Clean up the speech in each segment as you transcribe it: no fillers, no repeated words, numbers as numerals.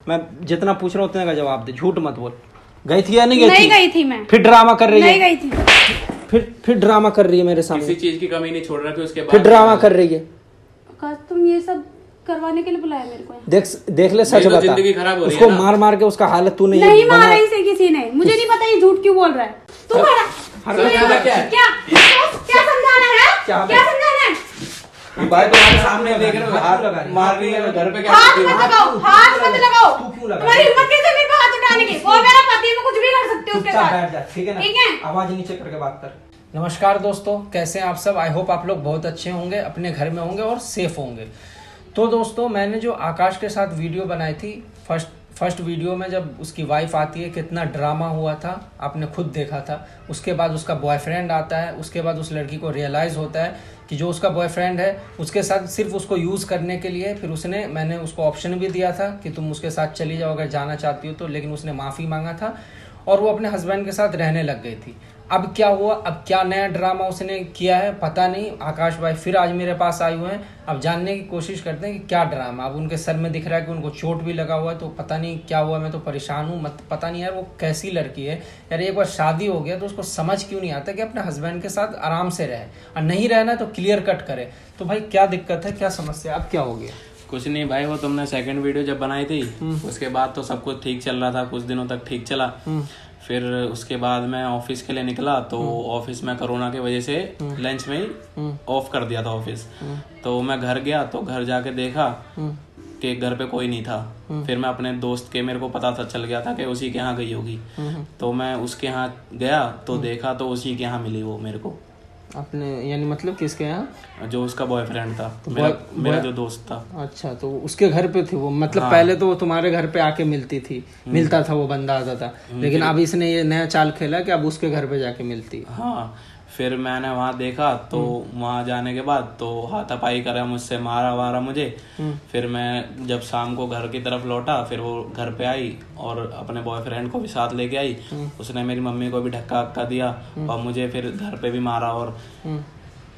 मैं जितना पूछ रहा हूँ उतने का जवाब दे, झूठ मत बोल। गई थी या नहीं गई थी? नहीं गई थी मैं। फिर ड्रामा कर रही है। नहीं गई थी। फिर ड्रामा कर रही है मेरे सामने। किसी चीज की कमी नहीं छोड़ रहा कि उसके बाद फिर ड्रामा कर रही है। तुम ये सब करवाने के लिए बुलाया मेरे को? देख ले, सच बता। जिंदगी खराब हो रही है उसको ना। मार मार के उसका हालत तूने नहीं मारा इसे किसी ने, मुझे नहीं पता ये झूठ क्यों बोल रहा है। तू क्या समझाना है? क्या समझाना है? भाई तुम्हारे सामने देख रहे हो, हाथ मार रही है, घर पे क्या हाथ मत लगाओ, हाथ मत लगाओ। तू क्यों लगा? तुम्हारी हिम्मत कैसे मेरे पे हाथ उठाने की? वो मेरा पति, मैं कुछ भी कर सकती हूँ उसके चुपचाप साथ। बैठ जा, ठीक है ना? ठीक है? आवाज नीचे करके बात कर। नमस्कार दोस्तों, कैसे हैं आप सब? आई होप आप लोग बहुत अच्छे होंगे, अपने घर में होंगे और सेफ होंगे। तो दोस्तों, मैंने जो आकाश के साथ वीडियो बनाई थी, फर्स्ट वीडियो में जब उसकी वाइफ आती है, कितना ड्रामा हुआ था, आपने खुद देखा था। उसके बाद उसका बॉयफ्रेंड आता है, उसके बाद उस लड़की को रियलाइज़ होता है कि जो उसका बॉयफ्रेंड है उसके साथ सिर्फ उसको यूज़ करने के लिए। फिर मैंने उसको ऑप्शन भी दिया था कि तुम उसके साथ चली जाओ अगर जाना चाहती हो तो, लेकिन उसने माफ़ी मांगा था और वो अपने हस्बैंड के साथ रहने लग गई थी। अब क्या हुआ, अब क्या नया ड्रामा उसने किया है पता नहीं। आकाश भाई फिर आज मेरे पास आए हुए हैं, अब जानने की कोशिश करते हैं कि क्या ड्रामा। अब उनके सर में दिख रहा है कि उनको चोट भी लगा हुआ है, तो पता नहीं क्या हुआ। मैं तो परेशान हूँ, पता नहीं यार वो कैसी लड़की है यार। एक बार शादी हो गया तो उसको समझ क्यों नहीं आता कि अपने हस्बैंड के साथ आराम से रहे, और नहीं रहना तो क्लियर कट करे। तो भाई क्या दिक्कत है, क्या समस्या, अब क्या हो गया? कुछ नहीं भाई, वो तुमने सेकंड वीडियो जब बनाई थी उसके बाद तो सब कुछ ठीक चल रहा था, कुछ दिनों तक ठीक चला। फिर उसके बाद मैं ऑफिस के लिए निकला तो ऑफिस में कोरोना की वजह से लंच में ही ऑफ कर दिया था ऑफिस। तो मैं घर गया तो घर जाके देखा कि घर पे कोई नहीं था। फिर मैं अपने दोस्त के, मेरे को पता था, चल गया था कि उसी के यहाँ गई होगी। तो मैं उसके यहाँ गया तो देखा तो उसी के यहाँ मिली वो मेरे को। अपने यानी मतलब किसके यहाँ? जो उसका बॉयफ्रेंड था, तो मेरा जो दोस्त था। अच्छा, तो उसके घर पे थी वो? मतलब हाँ। पहले तो वो तुम्हारे घर पे आके मिलती थी, मिलता था वो बंदा आता था, लेकिन अब इसने ये नया चाल खेला कि अब उसके घर पे जाके मिलती। हाँ, फिर मैंने वहाँ देखा तो वहाँ जाने के बाद तो हाथापाई करा मुझसे, मारा वारा मुझे। फिर मैं जब शाम को घर की तरफ लौटा, फिर वो घर पे आई और अपने बॉयफ्रेंड को भी साथ लेके आई। उसने मेरी मम्मी को भी धक्का वक्का दिया और मुझे फिर घर पे भी मारा। और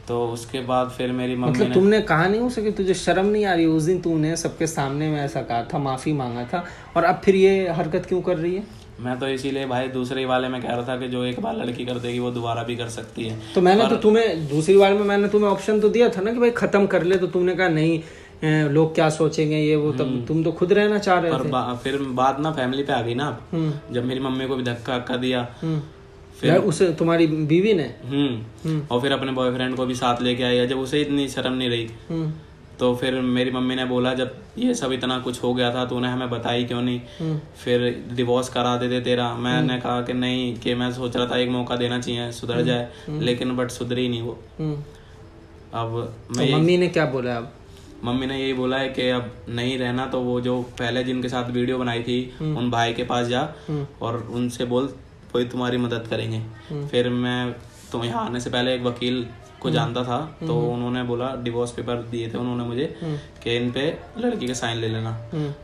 तो उसके बाद फिर मेरी मम्मी मतलब तुमने कहा नहीं उसे कि तुझे शर्म नहीं आ रही? उस दिन तूने सबके सामने में ऐसा कहा था, माफी मांगा था, और अब फिर ये हरकत क्यों कर रही है? मैं तो इसीलिए भाई दूसरे वाले में कह रहा था कि जो एक बार लड़की कर देगी वो दोबारा भी कर सकती है। तो मैंने तो तुम्हें दूसरी बार में मैंने तुम्हें ऑप्शन तो दिया था ना कि भाई खत्म कर ले, तो तुमने कहा नहीं, लोग क्या सोचेंगे ये वो। तब तुम तो खुद रहना चाह रहे थे। फिर बात ना फैमिली पे आ गई ना, जब मेरी मम्मी को भी धक्का वक्का दिया। फिर उसे तुम्हारी बीवी ने और फिर अपने बॉयफ्रेंड को भी साथ लेके आई। जब उसे इतनी शर्म नहीं रही तो फिर मेरी मम्मी ने बोला, जब ये सब इतना कुछ हो गया था तूने हमें बताई क्यों नहीं, फिर डिवोर्स करा देते तेरा। मैंने कहा कि नहीं, कि मैं सोच रहा था एक मौका देना चाहिए, सुधर जाए, लेकिन बट सुधरी नहीं वो। अब तो मम्मी ने क्या बोला? अब मम्मी ने यही बोला है कि अब नहीं रहना तो वो जो पहले जिनके साथ वीडियो बनाई थी उन भाई के पास जा और उनसे बोल, कोई तुम्हारी मदद करेंगे। फिर मैं तो यहाँ आने से पहले एक वकील को जानता था, तो उन्होंने बोला, डिवोर्स पेपर दिए थे उन्होंने मुझे कि इन पे लड़की के साइन ले लेना।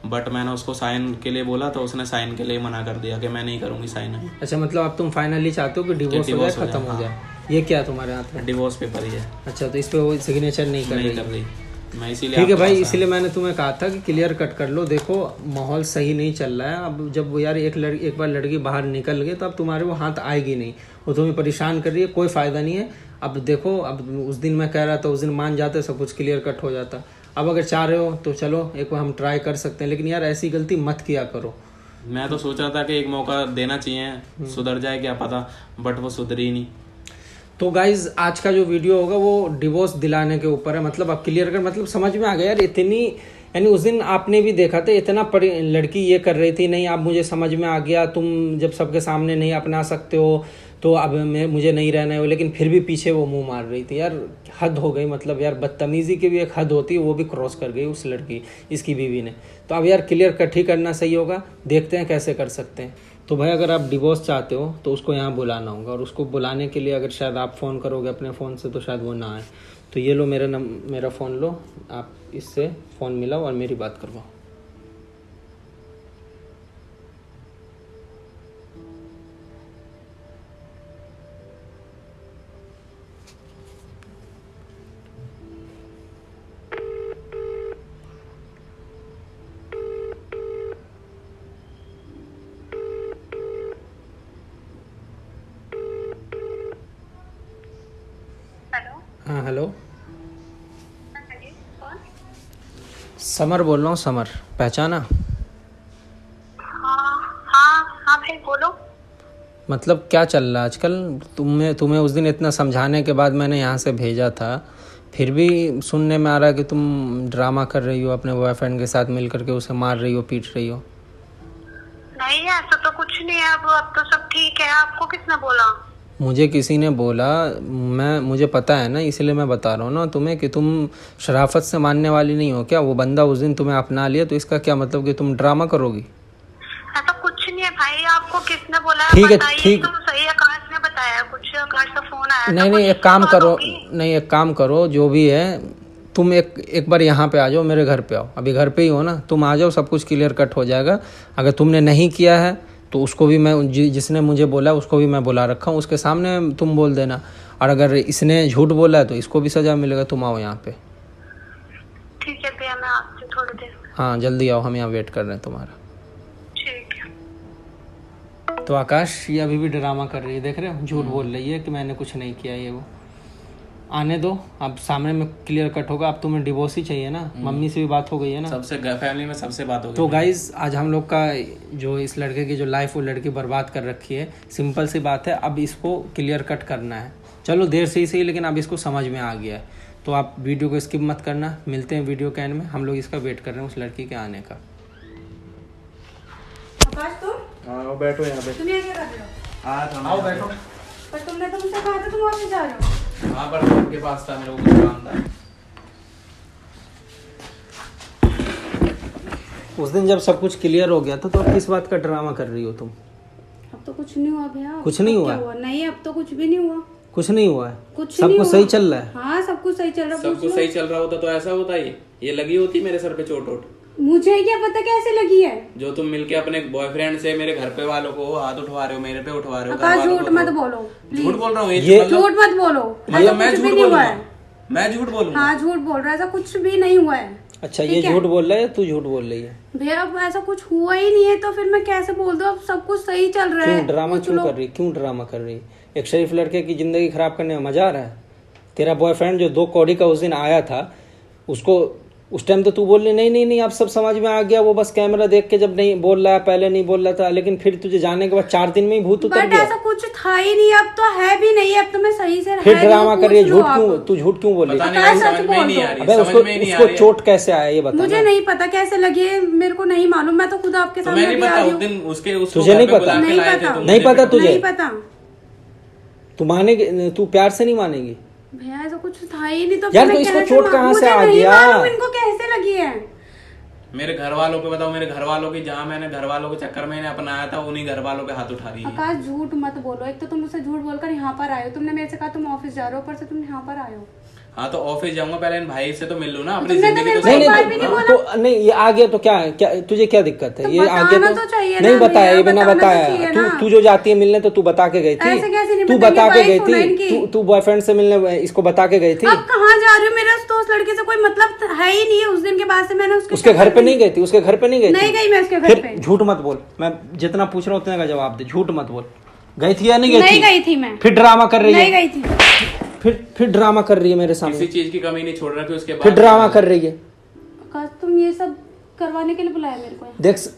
बट मैंने उसको साइन के लिए बोला तो उसने साइन के लिए मना कर दिया कि मैं नहीं करूंगी साइन। अच्छा, मतलब अब तुम फाइनली चाहते हो कि डिवोर्स हो जाए, खत्म हो जाए। ये क्या तुम्हारे हाथ में? डिवोर्स पेपर ही है। अच्छा, तो इस पे वो सिग्नेचर नहीं कर रही? मैं इसीलिए ठीक है भाई, इसीलिए मैंने तुम्हें कहा था कि क्लियर कट कर लो। देखो माहौल सही नहीं चल रहा है। अब जब वो यार एक बार लड़की बाहर निकल गई तो अब तुम्हारे वो हाथ आएगी नहीं, वो तुम्हें परेशान कर रही है, कोई फायदा नहीं है। अब देखो, अब उस दिन मैं कह रहा था, उस दिन मान जाते सब कुछ क्लियर कट हो जाता। अब अगर चाह रहे हो तो चलो एक बार हम ट्राई कर सकते हैं, लेकिन यार ऐसी गलती मत किया करो। मैं तो सोच रहा था कि एक मौका देना चाहिए, सुधर जाए क्या पता, बट वो सुधरी नहीं। तो गाइज आज का जो वीडियो होगा वो डिवोर्स दिलाने के ऊपर है। मतलब अब क्लियर कर, मतलब समझ में आ गया यार। इतनी, यानी उस दिन आपने भी देखा था, इतना लड़की ये कर रही थी, नहीं अब मुझे समझ में आ गया, तुम जब सबके सामने नहीं अपना सकते हो तो अब मुझे नहीं रहना है, लेकिन फिर भी पीछे वो मुंह मार रही थी। यार हद हो गई, मतलब यार बदतमीजी की भी एक हद होती है, वो भी क्रॉस कर गई उस लड़की, इसकी बीवी ने। तो अब यार क्लियर कट ही करना सही होगा, देखते हैं कैसे कर सकते हैं। तो भाई अगर आप डिवोर्स चाहते हो तो उसको यहाँ बुलाना होगा, और उसको बुलाने के लिए अगर शायद आप फ़ोन करोगे अपने फ़ोन से तो शायद वो ना आए। तो ये लो मेरा फ़ोन लो, आप इससे फ़ोन मिलाओ और मेरी बात करवाओ। हेलो, समर बोल रहा हूँ। समर पहचाना? हाँ भाई बोलो। मतलब क्या चल रहा है आजकल? तुम्हें उस दिन इतना समझाने के बाद मैंने यहाँ से भेजा था, फिर भी सुनने में आ रहा है कि तुम ड्रामा कर रही हो, अपने बॉयफ्रेंड के साथ मिल करके उसे मार रही हो, पीट रही हो। नहीं ऐसा तो कुछ नहीं है, अब तो सब ठीक है। आपको किसने बोला? मुझे किसी ने बोला, मुझे पता है ना, इसलिए मैं बता रहा हूँ ना तुम्हें कि तुम शराफत से मानने वाली नहीं हो क्या? वो बंदा उस दिन तुम्हें अपना लिया, तो इसका क्या मतलब कि तुम ड्रामा करोगी? ऐसा कुछ नहीं है भाई, आपको किसने बोला? ठीक है, बताइए ठीक। तो सही। आकाश ने बताया कुछ, आकाश का फोन आया था। नहीं, एक काम करो, जो भी है तुम एक बार यहाँ पे आ जाओ, मेरे घर पे आओ। अभी घर पे ही हो ना, तुम आ जाओ, सब कुछ क्लियर कट हो जाएगा। अगर तुमने नहीं किया है तो उसको भी मैं, जिसने मुझे बोला उसको भी मैं बुला रखा हूँ, उसके सामने तुम बोल देना। और अगर इसने झूठ बोला है तो इसको भी सजा मिलेगा। तुम आओ यहाँ पे। ठीक है भैया, मैं आती हूँ थोड़ी देर। हाँ जल्दी आओ, हम यहाँ वेट कर रहे हैं तुम्हारा। ठीक है। तो आकाश ये अभी भी ड्रामा कर रही है, देख रहे हो? झूठ बोल रही है कि मैंने कुछ नहीं किया। ये वो आने दो, अब सामने में क्लियर कट होगा। अब तुम्हें डिवोर्स ही चाहिए ना? मम्मी से भी बात हो गई है ना? सबसे फैमिली में सबसे बात हो गई। तो गाइज आज हम लोग का जो इस लड़के की जो लाइफ, वो लड़की बर्बाद कर रखी है। सिंपल सी बात है, अब इसको क्लियर कट करना है। चलो देर से ही सही, लेकिन अब इसको समझ में आ गया है। तो आप वीडियो को स्किप मत करना। मिलते हैं वीडियो के एंड में। हम लोग इसका वेट कर रहे हैं, उस लड़की के आने का। आकाश तुम? हाँ बैठो यहाँ पे। तुम यहाँ क्या कर रहे हो? आओ बैठो। पर तुमने तो मुझसे कहा था तुम ऑफिस जा रहे हो। हाँ पर उनके पास था, मेरे को कुछ काम था। उस दिन जब सब कुछ क्लियर हो गया था, तो अब किस बात का ड्रामा कर रही हो तुम? अब तो कुछ नहीं हुआ भैया। कुछ नहीं हुआ? नहीं, अब तो कुछ भी नहीं हुआ। कुछ नहीं हुआ है? कुछ सब नहीं कुछ हुआ। सही चल रहा है? हाँ सब कुछ सही चल रहा है। सब कुछ सही चल रहा होता तो ऐसा होता? ये लगी होती मेरे सर पे चोट? मुझे क्या पता कैसे लगी है। जो तुम मिलके अपने बॉयफ्रेंड से मेरे घर पे वालों को हाथ उठवा रहे हो, मेरे पे उठवा रहे हो। आकाश झूठ मत बोलो। झूठ बोल रहा हूँ ये झूठ मत बोलो। मतलब मैं कुछ झूठ भी नहीं हुआ बोलूंगा? है। मैं झूठ बोलूंगा? हाँ झूठ बोल रहा है, ऐसा कुछ भी नहीं हुआ है। अच्छा ये झूठ बोल रहा है, तू झूठ बोल रही है? भैया अब ऐसा कुछ हुआ ही नहीं है तो फिर मैं कैसे बोल दूं? अब सब कुछ सही चल रहा है। क्यों ड्रामा कर रही? क्यों ड्रामा कर रही? एक शरीफ लड़के की जिंदगी खराब करने में मजा आ रहा है? तेरा बॉयफ्रेंड जो 2 कौड़ी का उस दिन आया था, उसको उस टाइम तो तू बोल रही नहीं अब सब समझ में आ गया, वो बस कैमरा देख के जब नहीं बोल रहा है, पहले नहीं बोल रहा था, लेकिन फिर तुझे जाने के बाद 4 दिन में ही भूत उतर गया। ऐसा कुछ था ही नहीं, अब तो है भी नहीं। अब तो मैं सही से फिर ड्रामा कर रही है। झूठ क्यों? तू झूठ क्यों बोल रही है? उसको चोट कैसे आया ये बता। मुझे नहीं पता कैसे लगी है, मेरे को नहीं मालूम। मैं तो खुद आपके सामने तुझे नहीं पता? नहीं पता तुझे? नहीं पता। तू मानेगी? तू प्यार से नहीं मानेगी? भैया ऐसा कुछ था ही नहीं तो यार तो इसको चोट कहाँ से आ गया? इनको कैसे लगी है? मेरे घर वालों पे बताओ, मेरे घर वालों की, जहाँ मैंने घर वालों के चक्कर में अपनाया था, उन्हीं घर वालों पे हाथ उठा रही है। आकाश झूठ मत बोलो। एक तो तुम मुझसे झूठ बोलकर यहाँ पर आए हो। तुमने मेरे से कहा तुम ऑफिस जा रहे हो, ऊपर से तुम यहाँ पर आए हो। हाँ तो ऑफिस जाऊंगा, पहले इन भाई से तो मिल लूं ना, अपनी तुमने तो जिंदगी मेरे तो को एक बार भी नहीं बोला। तो नहीं ये आ गया तो क्या तुझे क्या दिक्कत है? ये आ गया बताना तो चाहिए नहीं ना बताया, भैया, ये बिना बताना तो बताया। चाहिए ना। तू जो जाती है मिलने तो तू बता के गई थी? ऐसे कैसे नहीं तू बताएंगे? बता के गई वाइफ होना इनकी। थी? तू बॉयफ्रेंड से मिलने इसको बता के गई थी? अब कहाँ जा रही हो? मेरा तो उस लड़के से कोई मतलब है ही नहीं है। उस दिन के बाद से मैंने उसके घर पे नहीं गई थी? उसके घर पे नहीं गई? नहीं गई मैं उसके घर पे। झूठ मत बोल। मैं जितना पूछ रहा हूँ उतने का जवाब दे। झूठ मत बोल। गई थी या नहीं गई थी? नहीं गई थी मैं। फिर ड्रामा कर रही है? नहीं गई थी। फिर ड्रामा कर रही है मेरे सामने। किसी चीज की कमी नहीं छोड़ रखी उसके बाद। फिर ड्रामा कर रही है। आकाश तुम ये सब करवाने के लिए बुलाया मेरे को?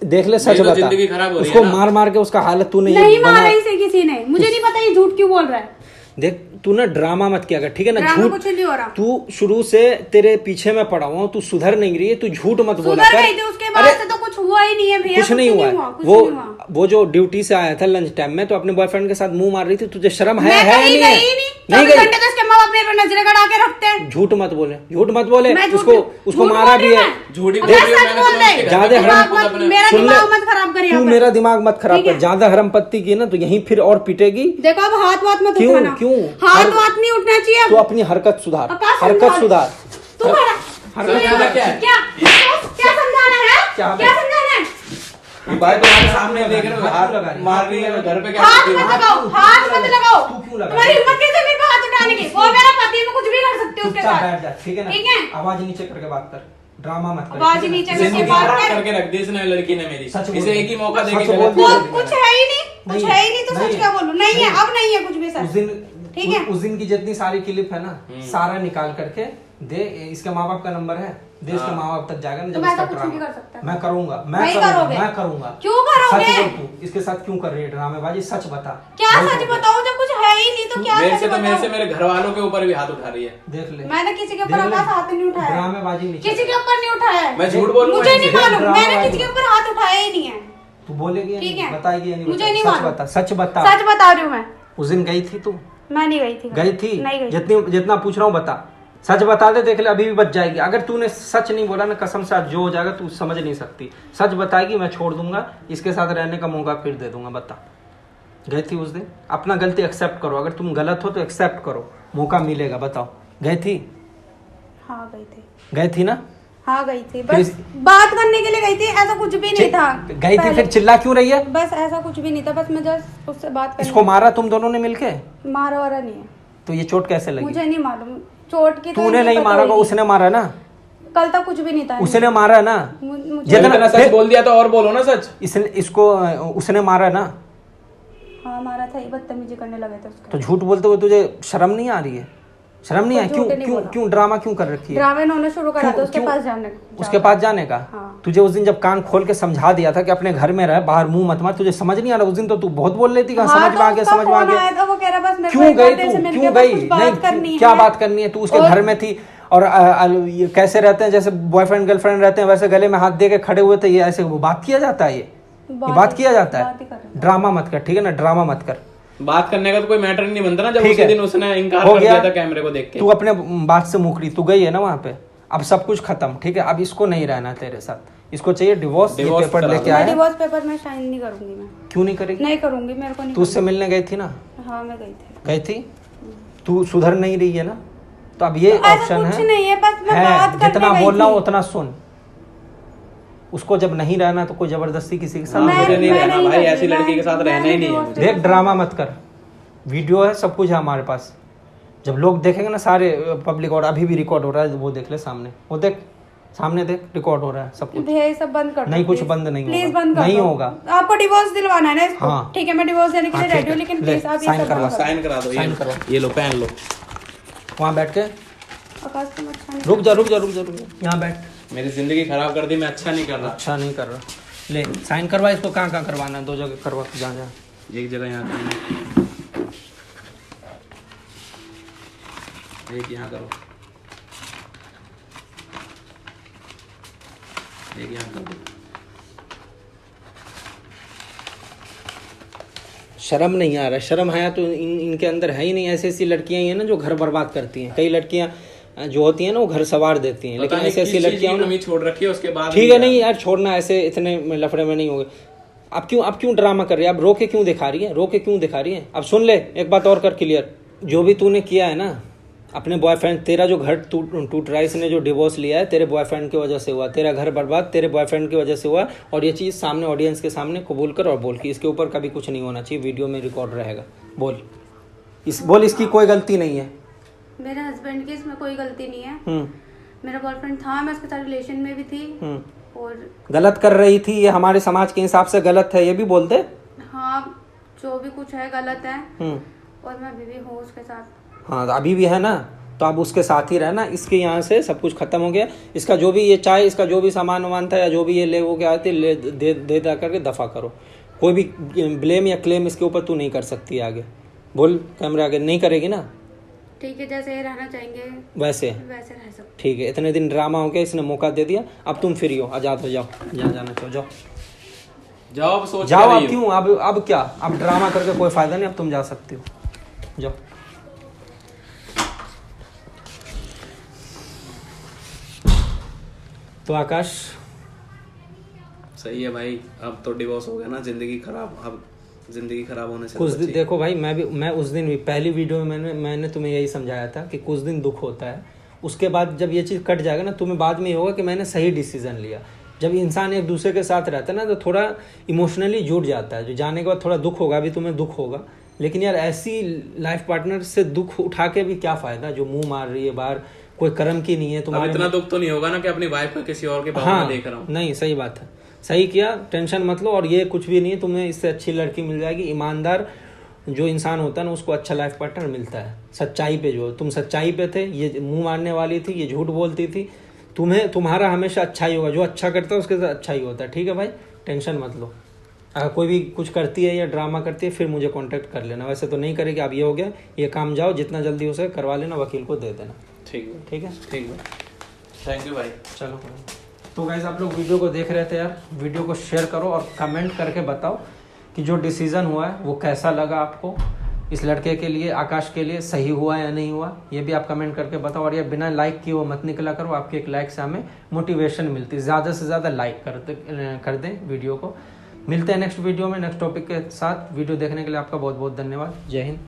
देख ले, सच बता। जिंदगी खराब हो रही उसको है ना? मार के उसका हालत तूने नहीं मारा इसे किसी ने। मुझे नहीं पता ये झूठ क्यों बोल रहा है। देख तू ना ड्रामा मत किया कर, ठीक है ना? ड्रामा झूठ कुछ नहीं हो रहा। तू शुरू से तेरे पीछे मैं पड़ा हुआ हूँ, तू सुधर नहीं रही है। तू झूठ मत बोला सुधर कर। गई थी, उसके बाद से तो कुछ हुआ ही नहीं है भैया। कुछ नहीं हुआ। कुछ नहीं हुआ। वो जो ड्यूटी से आया था लंच टाइम में, तो अपने बॉयफ्रेंड के साथ मुंह मार रही थी। तुझे शर्म है? मैं है कहीं नहीं गई है? नहीं। नहीं 24 गई। घंटे तो उसके माँ बाप मेरे पर नजरें गड़ा के रखते हैं। झूठ मत बोले, झूठ मत बोले। मैं झूठ उसको झूठ मारा बोल भी रही है। मैं। झूठी अब मैं सच बोल दे। ज्यादा दिमाग मत- मेरा सुन ले। दिमाग मत खराब करिए। तू मेरा दिमाग मत खराब कर। ज्यादा हरमपत्ती की ना तो यहीं फिर और पिटेगी। देखो अब हाथ वाथ मत क्यों? उठाना। क्यों? हाथ वाथ नहीं उठना चाहिए अब। तू अपनी हरकत सुधार। आकाश हरकत संभाल। सुधार। तू बड़ा समझाना क्या है? क्या समझाना है? क्या क्या समझाना है? भाई तुम्हारे सामने देख रहे हो, हाथ मार रही है, घर पे क्या हाथ करती हो? मत लगाओ। हाथ मत लगाओ। तू क्यों लगा? तुम्हारी हिम्मत कैसे मेरे पे हाथ उठाने की? वो मेरा पति, मैं कुछ भी कर सकती हूँ उसके चुपचाप साथ। बैठ जा, ठीक है ना? ठीक है? आवाज नीचे करके बात कर। ड्रामा मत कर। आवाज नीचे करके जिंदगी बात खराब कर। करके रख दी इसने लड़की ने मेरी। सच बोल। इसे एक ही मौका सच देके बोल। गलत वो कर दी कुछ मैंने। है ही नहीं। कुछ है ही नहीं तो नहीं सच है। क्या बोलूं? नहीं है, अब नहीं है कुछ भी उस सच। दिन ठीक है। उस दिन की जितनी सारी क्लिप है ना सारा निकाल करके दे, इसके माँ बाप का नंबर है, दे, इसके माँ बाप तक जाएगा ना जब मैं इसका तो कुछ नहीं कर सकता। ड्रामा मैं करूंगा, नहीं करोगे। मैं करूंगा। क्यों करोगे? सच बोल, तू इसके साथ क्यों कर रही है ड्रामेबाजी, सच बता। क्या सच बताऊं जब कुछ है ही नहीं तो क्या मेरे सच से तो मेरे से बताऊं? मेरे घर वालों के ऊपर भी हाथ उठा रही है। देख ले, मैंने किसी के ऊपर आकाश हाथ नहीं उठाया, ड्रामेबाजी नहीं किसी के ऊपर नहीं उठाया है। मैं झूठ बोलूंगा मुझे नहीं इनसे? मालूम, मैंने ड्रामेबाजी। किसी के ऊपर हाथ उठाया ही नहीं है। तू बोलेगी या ठीक नहीं? है। बताएगी या नहीं? मुझे नहीं सच मालूम। बता, सच बता। सच बता रही हूँ मैं। उस दिन गई थी तू? मैं नहीं गई थी। गई थी? नहीं गई। जितना पूछ रहा हूँ बता, सच बता दे। देख ले अभी भी बच जाएगी। अगर तूने सच नहीं बोला ना, कसम से आज जो हो जाएगा तू समझ नहीं सकती। सच बताएगी, मैं छोड़ दूंगा, इसके साथ रहने का मौका फिर दे दूंगा। बता, गई थी उस दिन? अपना गलती एक्सेप्ट करो, अगर तुम गलत हो तो एक्सेप्ट करो, मौका मिलेगा। बताओ, गई थी? हाँ गई थी। गई थी ना? हाँ गई थी, बस बात करने के लिए गई थी, ऐसा कुछ भी नहीं था। गई थी, फिर चिल्ला क्यों रही है? बस ऐसा कुछ भी नहीं था, बस मैं जस्ट उससे बात करने। इसको मारा तुम दोनों ने मिलके? मारा वारा नहीं है। तो ये चोट कैसे लगी? मुझे नहीं मालूम चोट की। तो तूने नहीं मारा को, उसने मारा ना? कल तक कुछ भी नहीं था। उसने मारा ना? मुझे जब इतना सच बोल दिया तो और बोलो ना सच। इसको उसने मारा ना? हाँ मारा था, ये बदतमीजी करने लगे थे उसके। तो झूठ बोलते हुए तुझे शर्म नहीं आ रही है? शर्म नहीं है? झूठ क्यों नहीं क्यों बोला। क्यों ड्रामा क्यों कर रखी है? ड्रामे उन्होंने शुरू करा था क्यों- उसके क्यों? पास जाने उसके पास जाने का? हाँ। तुझे उस दिन जब कान खोल के समझा दिया था कि अपने घर में रह, बाहर मुंह मत मार, तुझे समझ नहीं आ रहा? उस दिन तो तू बहुत बोल रही थी, हाँ, समझ में आ गया, उसका समझ में आ फोन गया। आया था, वो कह रहा बस मेरे को क्यों एक बार गई तेरे से तू? मिलके क्यों बस गई? कुछ बात नहीं, करनी क्या है। बात करनी है? तू उसके और- घर में थी और ये कैसे रहते हैं, जैसे बॉयफ्रेंड गर्लफ्रेंड रहते हैं वैसे गले में हाथ दे के खड़े हुए थे, ये ऐसे वो बात किया जाता है? ये बात किया जाता बात ही कर है? रहे हैं। ड्रामा मत कर, ठीक है ना? ड्रामा मत कर। बात करने का तो कोई मैटर नहीं बनता ना, जब ठीक उसी है। दिन उसने इनकार हो कर गया। दिया था कैमरे को देख के। तू अपने बात से मुकरी, तू गई है ना वहाँ पे, अब सब कुछ खत्म, ठीक है? अब इसको नहीं रहना तेरे साथ, इसको चाहिए डिवोर्स। ये डिवोर्स पेपर करा लेके दो। मैं आया। डिवोर्स पेपर में साइन नहीं करूंगी। मैं क्यों नहीं करेगी? नहीं करूंगी, मेरे को नहीं तू उससे मिलने गई थी ना? करना। हाँ मैं गई थी। गई थी? तू सुधर नहीं रही है ना? तो अब ये ऐसा ऑप्शन कुछ है, नहीं है, बस मैं बात करने जितना गई बोल रहा हूँ थी। उतना सुन। उसको जब नहीं रहना तो कोई जबरदस्ती किसी के साथ हाँ, नहीं मुझे रहना। नहीं मैं रहना नहीं भाई, करती, ऐसी लड़की के साथ मैं रहना ही नहीं है divorce मुझे। देख, ड्रामा मत कर, वीडियो है, सब कुछ है हमारे पास। जब लोग देखेंगे ना सारे पब्लिक, और अभी भी रिकॉर्ड हो रहा है, वो देख ले सामने, वो देख सामने, देख रिकॉर्ड हो रहा है सब कुछ। भैया ये सब बंद कर दो, नहीं, कुछ please। बंद नहीं प्लीज होगा। बंद कर नहीं दो। होगा। आपको डिवोर्स दिलवाना है ना इसको? हाँ। ठीक है, मैं डिवोर्स देने के लिए हाँ, ठीक रेडी हूँ, है। लेकिन ले, प्लीज आप ये साइन सब करवा, बंद करो। साइन करा दो, साइन करो। ये लो पहन लो। वहाँ बैठ के आकाश तुम अच्छा नहीं रुक जा, रुक जा, रुक जा, रुक जा, यहाँ बैठ। मेरी जिंदगी खराब कर दी, मैं अच्छा नहीं कर रहा। अच्छा नहीं कर रहा, ले साइन करवा। इसको कहाँ कहाँ करवाना है? 2 जगह करवा, जहाँ जहाँ। एक जगह यहाँ करना, एक यहाँ करो, एक यहाँ कर दो। शर्म नहीं आ रहा? शर्म है तो इनके अंदर है ही नहीं। ऐसी ऐसी लड़कियां ही है ना जो घर बर्बाद करती हैं। कई लड़कियां जो होती हैं ना वो घर सवार देती हैं, लेकिन ऐसी ऐसी लड़कियां कमी छोड़ रखी है उसके बाद। ठीक है, नहीं यार छोड़ना, ऐसे इतने लफड़े में नहीं होंगे। अब क्यों ड्रामा कर रही है? अब रो के क्यों दिखा रही है? रो के क्यों दिखा रही है? अब सुन ले, एक बात और कर क्लियर। जो भी तूने किया है ना अपने बॉयफ्रेंड, तेरा जो घर टूट रहा है, इसने जो डिवोर्स लिया है तेरे बॉयफ्रेंड की वजह से हुआ। तेरा घर बर्बाद तेरे बॉयफ्रेंड की वजह से हुआ। और ये चीज़ सामने ऑडियंस के सामने कबूल कर और बोल कि इसके ऊपर कभी कुछ नहीं होना चाहिए, वीडियो में रिकॉर्ड रहेगा। बोल, बोल इसकी कोई गलती नहीं है। मेरे हस्बैंड की इसमें कोई गलती नहीं है। मेरा बॉयफ्रेंड था, मैं उसके साथ रिलेशन में भी थी। और गलत कर रही थी, ये हमारे समाज के हिसाब से गलत है, ये भी बोल दे। हाँ जो भी कुछ है गलत है। और मैं अभी भी हूँ उसके साथ। हाँ तो अभी भी है ना, तो अब उसके साथ ही रहना। इसके यहाँ से सब कुछ खत्म हो गया। इसका जो भी ये चाहे, इसका जो भी सामान वामान था या जो भी ये ले वो क्या आते ले दे करके दफा करो। कोई भी ब्लेम या क्लेम इसके ऊपर तू नहीं कर सकती आगे। बोल कैमरे आगे, नहीं करेगी ना? ठीक है, जैसे ये रहना चाहेंगे वैसे रह सकते। ठीक है। इतने दिन ड्रामा हो गया, इसने मौका दे दिया, अब तुम फ्री हो, आजाद हो जाओ, जहाँ जाना चाहो जाओ। जाओ, अब सोच जाओ। के अब रही क्यों? अब क्या? अब ड्रामा करके कोई फायदा नहीं, अब तुम जा सकती हो, जाओ। तो आकाश सही है भाई, अब तो डिवोर्स हो गया ना, जिंदगी खराब, अब जिंदगी खराब होने से कुछ तो दिन बची। देखो भाई, मैं उस दिन भी पहली वीडियो में मैंने तुम्हें यही समझाया था कि कुछ दिन दुख होता है, उसके बाद जब ये चीज़ कट जाएगा ना, तुम्हें बाद में ये होगा कि मैंने सही डिसीजन लिया। जब इंसान एक दूसरे के साथ रहता है ना तो थोड़ा इमोशनली जुड़ जाता है। जो जाने के बाद थोड़ा दुख होगा, अभी तुम्हें दुख होगा, लेकिन यार ऐसी लाइफ पार्टनर से दुख उठा के भी क्या फायदा जो मुंह मार रही है बाहर, कोई कर्म की नहीं है तुम्हारे। इतना दुख तो नहीं होगा ना कि अपनी वाइफ को किसी और के पास हाँ, देख रहा हूँ। नहीं सही बात है, सही किया, टेंशन मत लो। और ये कुछ भी नहीं है, तुम्हें इससे अच्छी लड़की मिल जाएगी, ईमानदार, जो इंसान होता है ना उसको अच्छा लाइफ पार्टनर मिलता है सच्चाई पे। जो तुम सच्चाई पे थे, ये मुंह मारने वाली थी, ये झूठ बोलती थी, तुम्हारा हमेशा अच्छा ही होगा। जो अच्छा करता है उसके साथ अच्छा ही होता है। ठीक है भाई, टेंशन मत लो। अगर कोई भी कुछ करती है या ड्रामा करती है फिर मुझे कांटेक्ट कर लेना। वैसे तो नहीं करेगी। अब ये हो गया, ये काम जाओ, जितना जल्दी हो सके करवा लेना, वकील को दे देना। ठीक है, ठीक है, ठीक है, थैंक यू भाई। चलो। तो गाइस आप लोग वीडियो को देख रहे थे यार, वीडियो को शेयर करो और कमेंट करके बताओ कि जो डिसीज़न हुआ है वो कैसा लगा आपको, इस लड़के के लिए, आकाश के लिए सही हुआ या नहीं हुआ, ये भी आप कमेंट करके बताओ। और ये बिना लाइक किए वो मत निकला करो, आपके एक लाइक से हमें मोटिवेशन मिलती है। ज़्यादा से ज़्यादा लाइक कर दें वीडियो को। मिलते हैं नेक्स्ट वीडियो में नेक्स्ट टॉपिक के साथ। वीडियो देखने के लिए आपका बहुत बहुत धन्यवाद। जय हिंद।